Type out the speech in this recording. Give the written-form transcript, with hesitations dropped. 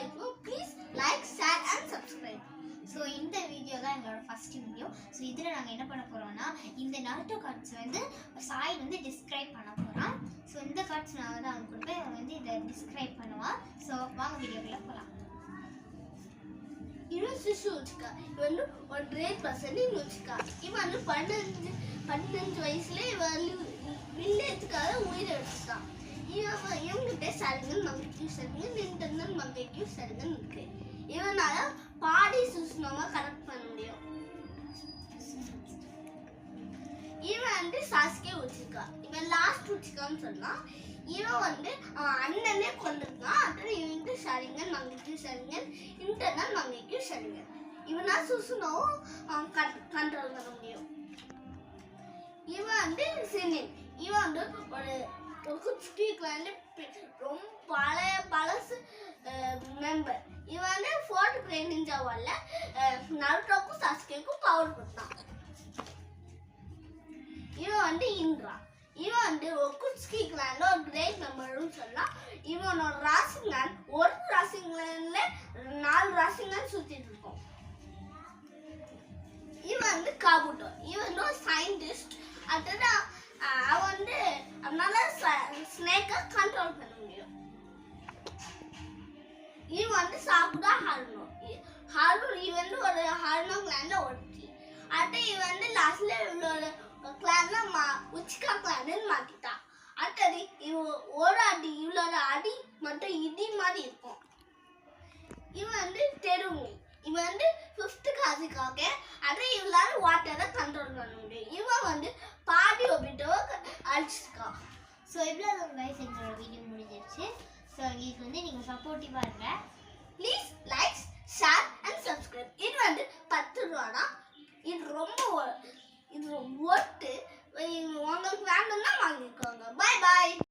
இருக்கும். Please like, share and subscribe. So இந்த video தான் எங்களோட ஃபர்ஸ்ட் வீடியோ. ஸோ இதில் நாங்கள் என்ன பண்ண போகிறோம்னா, இந்த நாட்டோ கார்ட்ஸ் வந்து சாய் வந்து டிஸ்கிரைப் பண்ண போகிறோம். ஸோ இந்த கார்ட்ஸ் நான் வந்து அவங்க கொடுப்பேன், அவன் வந்து இதை டிஸ்கிரைப் பண்ணுவான். ஸோ வாங்க வீடியோக்குள்ளே போகலாம். இவன் சிசு வச்சுக்கா, இவன் வந்து ஒரு கிரேட் பர்சன் வச்சுக்கா. இவன் வந்து 15 வயசுல இவன் வில்லேஜுக்காக உயிரை எடுத்துட்டான். இவங்கிட்ட சரிங்கன்னு மங்கைக்கும் சரிங்க, நின்றுன்னு மங்கைக்கும் சரிங்கன்னு இருக்கு. இவனால பாடி சுஷ்ணமா கரெக்ட் பண்ண முடியும். இவன் வந்து சாஸ்கே வச்சிருக்கா. இவன் லாஸ்ட் வச்சுக்கான்னு சொன்னா, இவன் வந்து அவன் அண்ணனே கொண்டிருக்கான். அப்புறம் இவனுக்கு சரிங்கன் மங்கைக்கும் சரிங்கன், இன்டர்னல் மங்கைக்கும் சரிங்கன். இவனா சுசுனவும் கண்ட்ரோல் பண்ண முடியும். இவன் வந்து சினின். இவன் வந்து ஒரு குச்சிக்கு வந்து ரொம்ப பழசு மெம்பர். இவன் வந்து ஃபோர்ட் கிரேட் நிஞ்சாவால நருட்டோக்கும் சாஸ்கேக்கும் பவர் கொடுத்தான். இவன் வந்து இந்திரா. இவன் வந்து ஒக்குட்ஸ்கி கிளான்ல ஒரு கிரேட் மெம்பர்னு சொல்லலாம். இவனோட ராசிங்லான் ஒரு ராசிங்லான்ல 4 ராசிங்லான் சுத்திட்டு இருக்கும். இவன் வந்து காபுட்டோ. இவன் ஒரு சயின்டிஸ்ட். அடுத்தது அவன் வந்து அதனால ஸ்னேக்கை கண்ட்ரோல் பண்ண முடியும். இவன் வந்து சாப்பிட்டா ஹார்னோ. இவன் வந்து ஒரு ஹார்னோ கிளான்ல ஒருத்தி. அடுத்து இவன் வந்து லாஸ்ட்ல இவளோட கிளான்ல உச்சிகா கிளான்னு மாத்திட்டான். அடுத்தது ஒரு அடி, இவளோட அடி மட்டும் இடி மாதிரி இருக்கும். இவன் வந்து தெருமி. இவன் வந்து 5th கிளாஸுக்காக அதை இவளால வாட்டரை கண்ட்ரோல் பண்ண முடியும். இவன் வந்து பாடி ஒப்பிட்டோ அழிச்சிருக்கான். ஸோ இவ்வளோ கைஸ் எங்களோட வீடியோ முடிஞ்சிருச்சு. ஸோ எங்களுக்கு வந்து நீங்கள் சப்போர்ட்டிவாக இருங்க. Please like, share and subscribe. இது வந்து 10 ரூபா தான். இது ரொம்ப